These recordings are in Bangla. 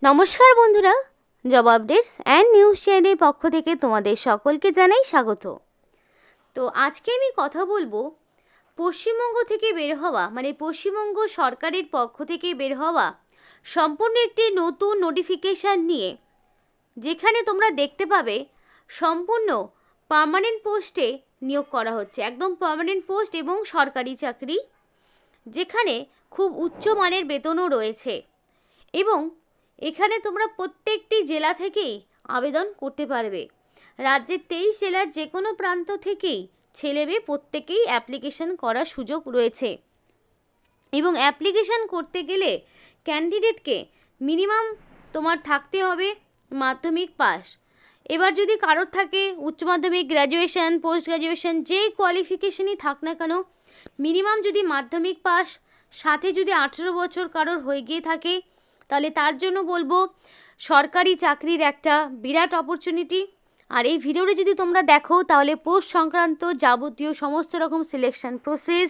নমস্কার বন্ধুরা, জব আপডেটস অ্যান্ড নিউজ চ্যানেলের পক্ষ থেকে তোমাদের সকলকে জানাই স্বাগত। তো আজকে আমি কথা বলবো পশ্চিমবঙ্গ থেকে বের হওয়া পশ্চিমবঙ্গ সরকারের পক্ষ থেকে বের হওয়া সম্পূর্ণ একটি নতুন নোটিফিকেশান নিয়ে, যেখানে তোমরা দেখতে পাবে সম্পূর্ণ পার্মানেন্ট পোস্টে নিয়োগ করা হচ্ছে, একদম পার্মানেন্ট পোস্ট এবং সরকারি চাকরি, যেখানে খুব উচ্চমানের বেতনও রয়েছে এবং এখানে তোমরা প্রত্যেকটি জেলা থেকেই আবেদন করতে পারবে। রাজ্যের 23 জেলার যে কোনো প্রান্ত থেকেই ছেলে মেয়ে প্রত্যেকেই অ্যাপ্লিকেশন করার সুযোগ রয়েছে এবং অ্যাপ্লিকেশন করতে গেলে ক্যান্ডিডেটকে মিনিমাম তোমার থাকতে হবে মাধ্যমিক পাস। এবার যদি কারোর থাকে উচ্চ মাধ্যমিক, গ্র্যাজুয়েশন, পোস্ট গ্র্যাজুয়েশন, যেই কোয়ালিফিকেশনই থাক না কেন, মিনিমাম যদি মাধ্যমিক পাস, সাথে যদি 18 বছর কারোর হয়ে গিয়ে থাকে, তাহলে তার জন্য বলবো সরকারি চাকরির একটা বিরাট অপরচুনিটি। আর এই ভিডিওটি যদি তোমরা দেখো তাহলে পোস্ট সংক্রান্ত যাবতীয় সমস্ত রকম সিলেকশন প্রসেস,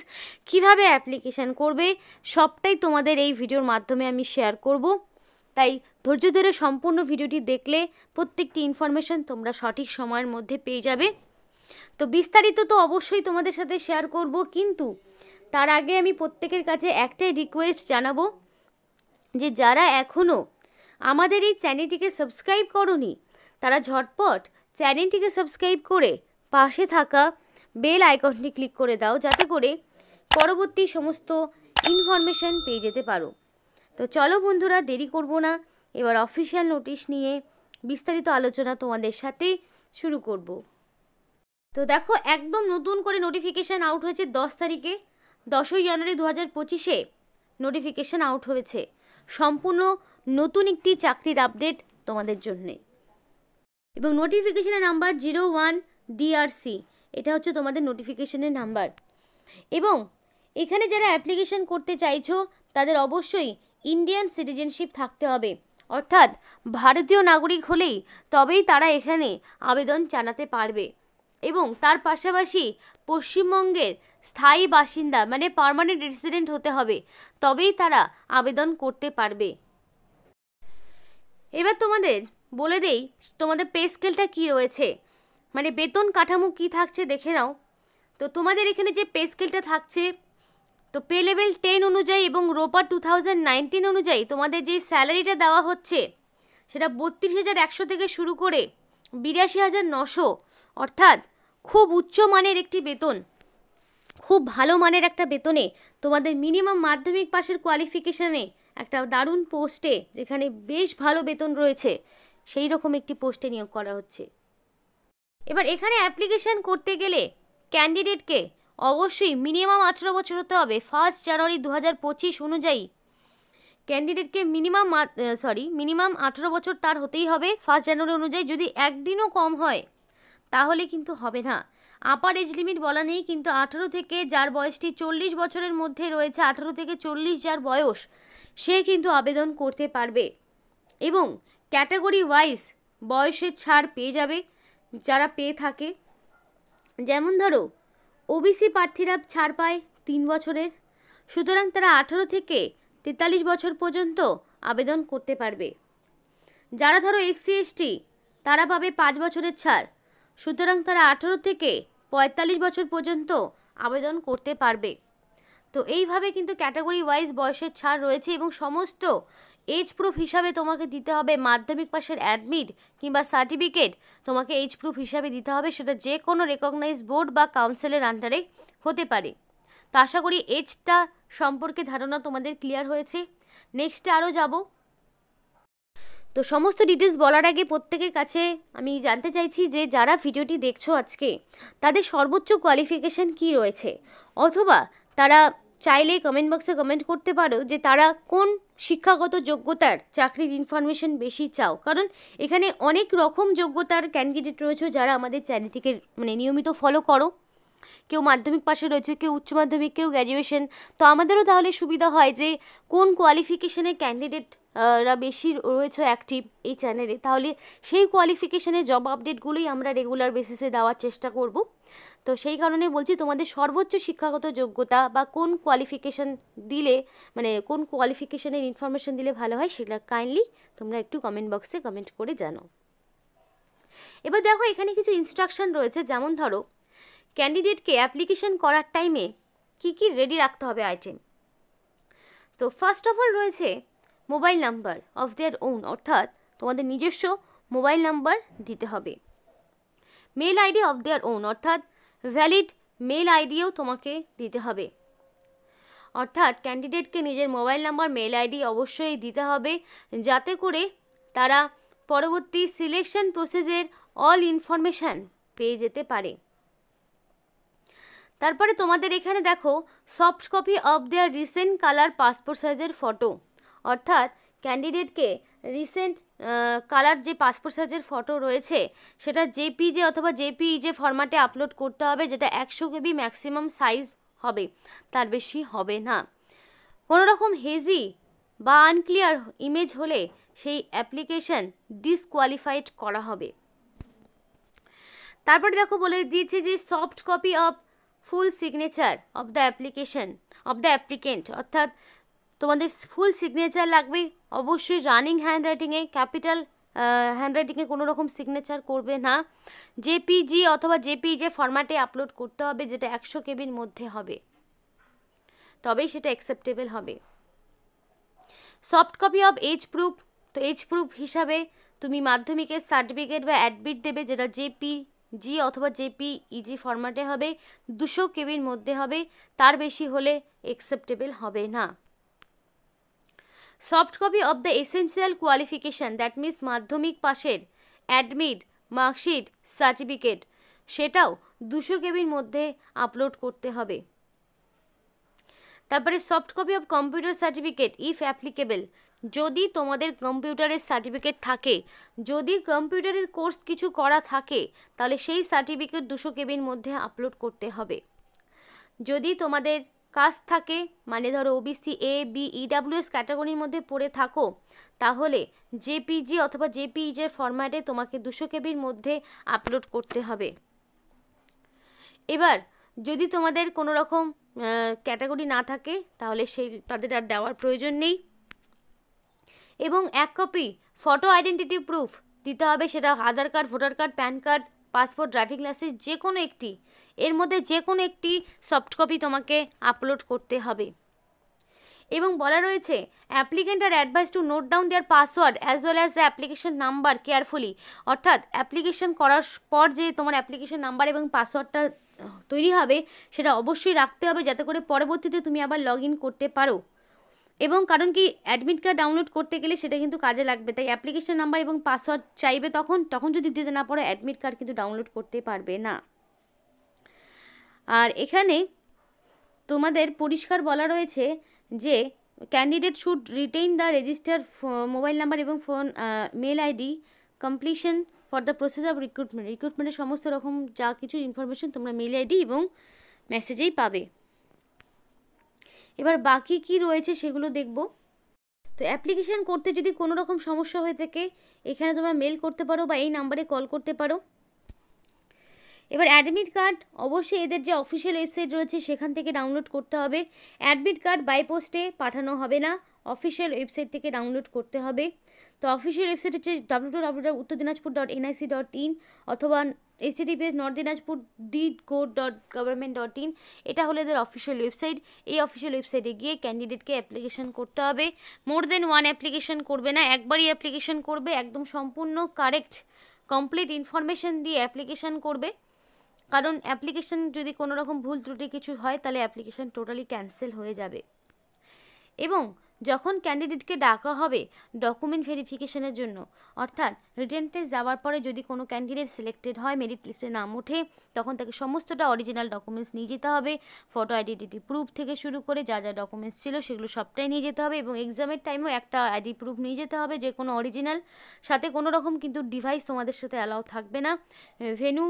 কিভাবে অ্যাপ্লিকেশন করবে, সবটাই তোমাদের এই ভিডিওর মাধ্যমে আমি শেয়ার করব। তাই ধৈর্য ধরে সম্পূর্ণ ভিডিওটি দেখলে প্রত্যেকটি ইনফরমেশন তোমরা সঠিক সময়ের মধ্যে পেয়ে যাবে। তো বিস্তারিত তো অবশ্যই তোমাদের সাথে শেয়ার করব, কিন্তু তার আগে আমি প্রত্যেকের কাছে একটাই রিকোয়েস্ট জানাবো যে যারা এখনও আমাদের এই চ্যানেলটিকে সাবস্ক্রাইব করোনি, তারা ঝটপট চ্যানেলটিকে সাবস্ক্রাইব করে পাশে থাকা বেল আইকনটি ক্লিক করে দাও, যাতে করে পরবর্তী সমস্ত ইনফরমেশন পেয়ে যেতে পারো। তো চলো বন্ধুরা, দেরি করব না, এবার অফিসিয়াল নোটিশ নিয়ে বিস্তারিত আলোচনা তোমাদের সাথে শুরু করব। তো দেখো, একদম নতুন করে নোটিফিকেশান আউট হয়েছে 10 তারিখে, 10ই জানুয়ারি 2025-এ নোটিফিকেশান আউট হয়েছে। সম্পূর্ণ নতুন একটি চাকরির আপডেট তোমাদের জন্যে এবং নোটিফিকেশনের নাম্বার 01 DRC, এটা হচ্ছে তোমাদের নোটিফিকেশনের নাম্বার। এবং এখানে যারা অ্যাপ্লিকেশন করতে চাইছো তাদের অবশ্যই ইন্ডিয়ান সিটিজেনশিপ থাকতে হবে, অর্থাৎ ভারতীয় নাগরিক হলেই তবেই তারা এখানে আবেদন জানাতে পারবে এবং তার পাশাপাশি পশ্চিমবঙ্গের স্থায়ী বাসিন্দা পার্মানেন্ট রেসিডেন্ট হতে হবে, তবেই তারা আবেদন করতে পারবে। এবার তোমাদের বলে দেই তোমাদের পে স্কেলটা কী রয়েছে, বেতন কাঠামো কী থাকছে দেখে নাও। তো তোমাদের এখানে যে পে স্কেলটা থাকছে, তো পে লেভেল 10 অনুযায়ী এবং রোপা 2019 অনুযায়ী তোমাদের যে স্যালারিটা দেওয়া হচ্ছে সেটা 32,100 থেকে শুরু করে 82,900, অর্থাৎ খুব উচ্চ মানের একটি বেতন, খুব ভালো মানের একটা বেতনে তোমাদের মিনিমাম মাধ্যমিক পাশের কোয়ালিফিকেশানে একটা দারুণ পোস্টে, যেখানে বেশ ভালো বেতন রয়েছে, সেই রকম একটি পোস্টে নিয়োগ করা হচ্ছে। এবার এখানে অ্যাপ্লিকেশান করতে গেলে ক্যান্ডিডেটকে অবশ্যই মিনিমাম 18 বছর হতে হবে। 1 জানুয়ারি 2025 অনুযায়ী ক্যান্ডিডেটকে মিনিমাম 18 বছর তার হতেই হবে 1 জানুয়ারি অনুযায়ী। যদি একদিনও কম হয় তাহলে কিন্তু হবে না। আপার এজ লিমিট বলা নেই, কিন্তু 18 থেকে যার বয়সটি 40 বছরের মধ্যে রয়েছে, 18 থেকে 40 যার বয়স, সে কিন্তু আবেদন করতে পারবে এবং ক্যাটাগরি ওয়াইজ বয়সের ছাড় পেয়ে যাবে যারা পেয়ে থাকে। যেমন ধরো ওবিসি প্রার্থীরা ছাড় পায় 3 বছরের, সুতরাং তারা 18 থেকে 43 বছর পর্যন্ত আবেদন করতে পারবে। যারা ধরো SC ST তারা পাবে 5 বছরের ছাড়, সুতরাং তারা 18 থেকে 45 বছর পর্যন্ত আবেদন করতে পারবে। তো এইভাবে কিন্তু ক্যাটাগরি ওয়াইজ বয়সের ছাড় রয়েছে এবং সমস্ত এজ প্রুফ হিসাবে তোমাকে দিতে হবে মাধ্যমিক পাশের অ্যাডমিট কিংবা সার্টিফিকেট, তোমাকে এজ প্রুফ হিসাবে দিতে হবে, সেটা যে কোনো রেকগনাইজ বোর্ড বা কাউন্সিলের আন্ডারে হতে পারে। তো আশা করি এজটা সম্পর্কে ধারণা তোমাদের ক্লিয়ার হয়েছে। নেক্সটে আরও যাব। তো সমস্ত ডিটেলস বলার আগে প্রত্যেকের কাছে আমি জানতে চাইছি যে যারা ভিডিওটি দেখছো আজকে, তাদের সর্বোচ্চ কোয়ালিফিকেশান কী রয়েছে, অথবা তারা চাইলে কমেন্ট বক্সে কমেন্ট করতে পারো যে তারা কোন শিক্ষাগত যোগ্যতার চাকরির ইনফরমেশন বেশি চাও, কারণ এখানে অনেক রকম যোগ্যতার ক্যান্ডিডেট রয়েছে যারা আমাদের চ্যানেলটিকে নিয়মিত ফলো করো। কেউ মাধ্যমিক পাশে রয়েছে, কেউ উচ্চ মাধ্যমিক, কেউ গ্র্যাজুয়েশন। তো আমাদেরও তাহলে সুবিধা হয় যে কোন কোয়ালিফিকেশনের ক্যান্ডিডেট রা বেশি রয়েছে অ্যাক্টিভ এই চ্যানেলে, তাহলে সেই কোয়ালিফিকেশনের জব আপডেটগুলোই আমরা রেগুলার বেসিসে দেওয়ার চেষ্টা করব। তো সেই কারণে বলছি তোমাদের সর্বোচ্চ শিক্ষাগত যোগ্যতা বা কোন কোয়ালিফিকেশন দিলে, মানে কোন কোয়ালিফিকেশনের ইনফরমেশন দিলে ভালো হয়, সেটা কাইন্ডলি তোমরা একটু কমেন্ট বক্সে কমেন্ট করে জানো। এবার দেখো এখানে কিছু ইনস্ট্রাকশন রয়েছে, যেমন ধরো ক্যান্ডিডেটকে অ্যাপ্লিকেশন করার টাইমে কি কি রেডি রাখতে হবে আইটেম। তো ফার্স্ট অফ অল রয়েছে mobile number of their own, অর্থাৎ তোমাদের নিজস্ব মোবাইল নাম্বার দিতে হবে। Mail ID of their own, অর্থাৎ ভ্যালিড মেল আইডিও তোমাকে দিতে হবে। অর্থাৎ ক্যান্ডিডেটকে নিজের মোবাইল নাম্বার, মেল আইডি অবশ্যই দিতে হবে, যাতে করে তারা পরবর্তী সিলেকশন প্রসেসের অল ইনফরমেশান পেয়ে যেতে পারে। তারপরে তোমাদের এখানে দেখো soft copy of their recent colour passport সাইজের ফটো, অর্থাৎ ক্যান্ডিডেটকে রিসেন্ট কালার যে পাসপোর্ট সাইজের ফটো রয়েছে সেটা জেপিজে অথবা জেপিইজে ফরম্যাটে আপলোড করতে হবে, যেটা 100 KB ম্যাক্সিমাম সাইজ হবে, তার বেশি হবে না। কোনো রকম হেজি বা আনক্লিয়ার ইমেজ হলে সেই অ্যাপ্লিকেশন ডিসকোয়ালিফাইড করা হবে। তারপরে দেখো বলে দিয়েছে যে soft copy of full signature of the application of the applicant, অর্থাৎ তোমাদের ফুল সিগনেচার লাগবে অবশ্যই, রানিং হ্যান্ডরাইটিংয়ে, ক্যাপিটাল হ্যান্ডরাইটিংয়ে কোনো রকম সিগনেচার করবে না। জেপিজি অথবা জেপিজে ফরম্যাটে আপলোড করতে হবে, যেটা 100 KBর মধ্যে হবে, তবেই সেটা অ্যাকসেপ্টেবল হবে। Soft copy of age proof, তো এজ প্রুফ হিসাবে তুমি মাধ্যমিকের সার্টিফিকেট বা অ্যাডমিট দেবে, যেটা জেপিজি অথবা জেপিইজি ফরম্যাটে হবে, 200 KBর মধ্যে হবে, তার বেশি হলে অ্যাকসেপ্টেবল হবে না। Soft copy of the essential qualification, that means মাধ্যমিক পাশের অ্যাডমিট, মার্কশিট, সার্টিফিকেট, সেটাও 200 KBর মধ্যে আপলোড করতে হবে। তারপরে soft copy of computer certificate if applicable, যদি তোমাদের কম্পিউটারের সার্টিফিকেট থাকে, যদি কম্পিউটারের কোর্স কিছু করা থাকে, তাহলে সেই সার্টিফিকেট 200 KBর মধ্যে আপলোড করতে হবে। যদি তোমাদের কাস্ট থাকে, মানে ধরো ওবিসি, এ, বি, ইডাব্লিউএস ক্যাটাগরির মধ্যে পড়ে থাকো, তাহলে জেপিজি অথবা জেপিইজের ফরম্যাটে তোমাকে 200 KBর মধ্যে আপলোড করতে হবে। এবার যদি তোমাদের কোনো রকম ক্যাটাগরি না থাকে, তাহলে সেই তাদের আর দেওয়ার প্রয়োজন নেই। এবং 1 কপি ফটো আইডেন্টিটি প্রুফ দিতে হবে, সেটা Aadhaar card, voter card, PAN card, passport, driving licence, যে কোনো একটি, এর মধ্যে যে কোনো একটি সফট কপি তোমাকে আপলোড করতে হবে। এবং বলা রয়েছে applicant are advised to note down their password as well as the application number carefully, অর্থাৎ অ্যাপ্লিকেশন করার পর যে তোমার অ্যাপ্লিকেশন নাম্বার এবং পাসওয়ার্ডটা তৈরি হবে, সেটা অবশ্যই রাখতে হবে, যাতে করে পরবর্তীতে তুমি আবার লগ ইন করতে পারো। এবং কারণ কি অ্যাডমিট কার্ড ডাউনলোড করতে গেলে সেটা কিন্তু কাজে লাগবে, তাই অ্যাপ্লিকেশন নাম্বার এবং পাসওয়ার্ড চাইবে, তখন যদি দিতে না পারো অ্যাডমিট কার্ড কিন্তু ডাউনলোড করতে পারবে না। আর এখানে তোমাদের পরিষ্কার বলা রয়েছে যে candidate should retain the register mobile number এবং phone mail ID completion for the process of রিক্রুটমেন্টের সমস্ত রকম যা কিছু ইনফরমেশন তোমরা মেল আইডি এবং মেসেজেই পাবে। এবার বাকি কি রয়েছে সেগুলো দেখব। তো অ্যাপ্লিকেশান করতে যদি কোনো রকম সমস্যা হয়ে থাকে, এখানে তোমরা মেল করতে পারো বা এই নাম্বারে কল করতে পারো। এবার অ্যাডমিট কার্ড অবশ্যই এদের যে অফিসিয়াল ওয়েবসাইট রয়েছে সেখান থেকে ডাউনলোড করতে হবে। অ্যাডমিট কার্ড বাই পোস্টে পাঠানো হবে না, অফিসিয়াল ওয়েবসাইট থেকে ডাউনলোড করতে হবে। তো অফিসিয়াল ওয়েবসাইট হচ্ছে www.uttordinajpur.nic.in অথবা https://nordinajpur.gov.in, এটা হলো এদের অফিসিয়াল ওয়েবসাইট। এই অফিসিয়াল ওয়েবসাইটে গিয়ে ক্যান্ডিডেটকে অ্যাপ্লিকেশন করতে হবে। মোর দেন ওয়ান অ্যাপ্লিকেশন করবে না, একবারই অ্যাপ্লিকেশন করবে, একদম সম্পূর্ণ কারেক্ট কমপ্লিট ইনফরমেশন দিয়ে অ্যাপ্লিকেশন করবে। কারণ অ্যাপ্লিকেশন যদি কোনো রকম ভুল ত্রুটি কিছু হয়, তাহলে অ্যাপ্লিকেশন টোটালি ক্যান্সেল হয়ে যাবে। এবং যখন ক্যান্ডিডেটকে ডাকা হবে ডকুমেন্ট ভেরিফিকেশনের জন্য, অর্থাৎ রিটেন টেস্ট দেওয়ার পরে যদি কোনো ক্যান্ডিডেট সিলেক্টেড হয়, মেরিট লিস্টে নাম ওঠে, তখন তাকে সমস্তটা অরিজিনাল ডকুমেন্টস নিয়ে যেতে হবে। ফটো আইডেন্টিটি প্রুফ থেকে শুরু করে যা যা ডকুমেন্টস ছিল সেগুলো সবটাই নিয়ে যেতে হবে। এবং এক্সামের টাইমেও একটা আইডি প্রুফ নিয়ে যেতে হবে, যে কোনো অরিজিনাল, সাথে কোনো রকম কিন্তু ডিভাইস তোমাদের সাথে অ্যালাউ থাকবে না। ভেনু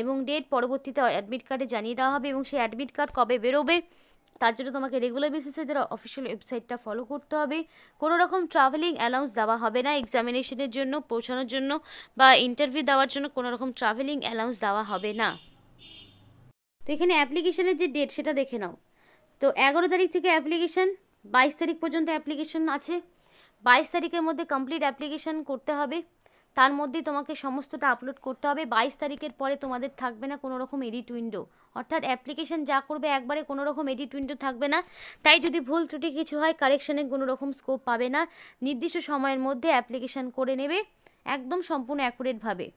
এবং ডেট পরবর্তীতে অ্যাডমিট কার্ডে জানিয়ে দেওয়া হবে এবং সেই অ্যাডমিট কার্ড কবে বেরোবে তার জন্য তোমাকে রেগুলার বেসিসে যারা অফিসিয়াল ওয়েবসাইটটা ফলো করতে হবে। কোনো রকম ট্রাভেলিং অ্যালাউন্স দেওয়া হবে না এক্সামিনেশনের জন্য, পৌঁছানোর জন্য বা ইন্টারভিউ দেওয়ার জন্য কোনো রকম ট্রাভেলিং অ্যালাউন্স দেওয়া হবে না। তো এখানে অ্যাপ্লিকেশনের যে ডেট সেটা দেখে নাও। তো 11 তারিখ থেকে অ্যাপ্লিকেশন, 22 তারিখ পর্যন্ত অ্যাপ্লিকেশন আছে। 22 তারিখের মধ্যে কমপ্লিট অ্যাপ্লিকেশন করতে হবে, তার মধ্যেই তোমাকে সমস্তটা আপলোড করতে হবে। 22 তারিখের পরে তোমাদের থাকবে না কোনো রকম এডিট উইন্ডো, অর্থাৎ অ্যাপ্লিকেশন যা করবে একবারে কোনো রকম এডিট উইন্ডো থাকবে না। তাই যদি ভুল ত্রুটি কিছু হয় কারেকশানের কোনো রকম স্কোপ পাবে না। নির্দিষ্ট সময়ের মধ্যে অ্যাপ্লিকেশন করে নেবে একদম সম্পূর্ণ অ্যাকুরেটভাবে।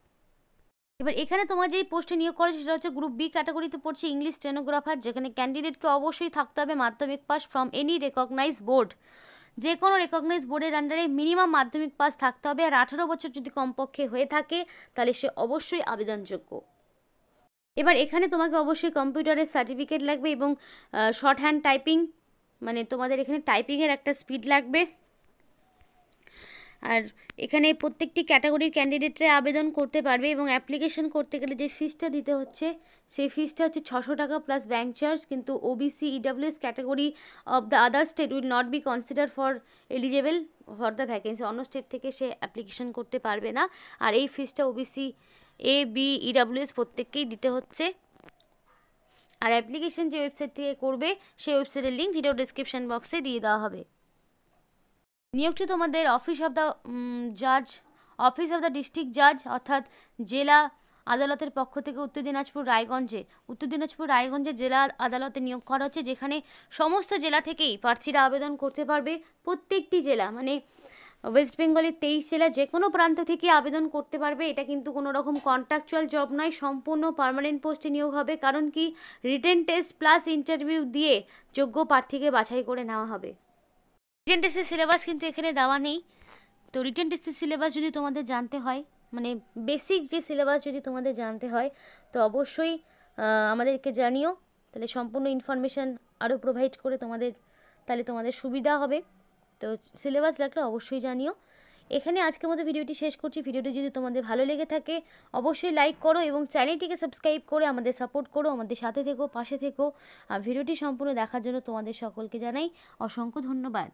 এবার এখানে তোমার যেই পোস্টে নিয়োগ করা সেটা হচ্ছে গ্রুপ বি ক্যাটাগরিতে পড়ছে ইংলিশ স্টেনোগ্রাফার, যেখানে ক্যান্ডিডেটকে অবশ্যই থাকতে হবে মাধ্যমিক pass from any recognise board. যে কোনো রেকগনাইজ বোর্ডের আন্ডারে মিনিমাম মাধ্যমিক পাস থাকতে হবে, আর 18 বছর যদি কমপক্ষে হয়ে থাকে তাহলে সে অবশ্যই আবেদনযোগ্য। এবার এখানে তোমাকে অবশ্যই কম্পিউটারের সার্টিফিকেট লাগবে এবং শর্ট হ্যান্ড টাইপিং, মানে তোমাদের এখানে টাইপিংয়ের একটা স্পিড লাগবে। আর এখানে প্রত্যেকটি ক্যাটাগরির ক্যান্ডিডেটরা আবেদন করতে পারবে এবং অ্যাপ্লিকেশন করতে গেলে যে ফিসটা দিতে হচ্ছে সেই ফিসটা হচ্ছে 600 টাকা প্লাস ব্যাঙ্ক চার্জ। কিন্তু OBC EWS category of the other state will not be consider for eligible for the vacancy. অন্য স্টেট থেকে সে অ্যাপ্লিকেশন করতে পারবে না, আর এই ফিসটা ওবিসি এ বি ইডাব্লিউএস প্রত্যেককেই দিতে হচ্ছে। আর অ্যাপ্লিকেশন যে ওয়েবসাইট থেকে করবে সেই ওয়েবসাইটের লিঙ্ক ভিডিও ডিসক্রিপশন বক্সে দিয়ে দেওয়া হবে। নিয়োগটি তোমাদের অফিস অফ দ্য ডিস্ট্রিক্ট জাজ অর্থাৎ জেলা আদালতের পক্ষ থেকে উত্তর দিনাজপুর রায়গঞ্জে জেলা আদালতে নিয়োগ করা হচ্ছে, যেখানে সমস্ত জেলা থেকেই প্রার্থীরা আবেদন করতে পারবে। প্রত্যেকটি জেলা মানে ওয়েস্ট বেঙ্গলের 23 জেলা যে কোনো প্রান্ত থেকে আবেদন করতে পারবে। এটা কিন্তু কোনো রকম কন্ট্রাকচুয়াল জব নয়, সম্পূর্ণ পার্মানেন্ট পোস্টে নিয়োগ হবে। কারণ কি, রিটেন টেস্ট প্লাস ইন্টারভিউ দিয়ে যোগ্য প্রার্থীকে বাছাই করে নেওয়া হবে। রিটেন টেস্টের সিলেবাস কিন্তু এখানে দেওয়া নেই। তো রিটেন টেস্টের সিলেবাস যদি তোমাদের জানতে হয়, মানে বেসিক যে সিলেবাস যদি তোমাদের জানতে হয় তো অবশ্যই আমাদেরকে জানিও, তাহলে সম্পূর্ণ ইনফরমেশান আরও প্রোভাইড করে তাহলে তোমাদের সুবিধা হবে। তো সিলেবাস লাগলে অবশ্যই জানিও। এখানে আজকের মতো ভিডিওটি শেষ করছি। ভিডিওটি যদি তোমাদের ভালো লেগে থাকে অবশ্যই লাইক করো এবং চ্যানেলটিকে সাবস্ক্রাইব করে আমাদের সাপোর্ট করো, আমাদের সাথে থেকো, পাশে থেকো। আর ভিডিওটি সম্পূর্ণ দেখার জন্য তোমাদের সকলকে জানাই অসংখ্য ধন্যবাদ।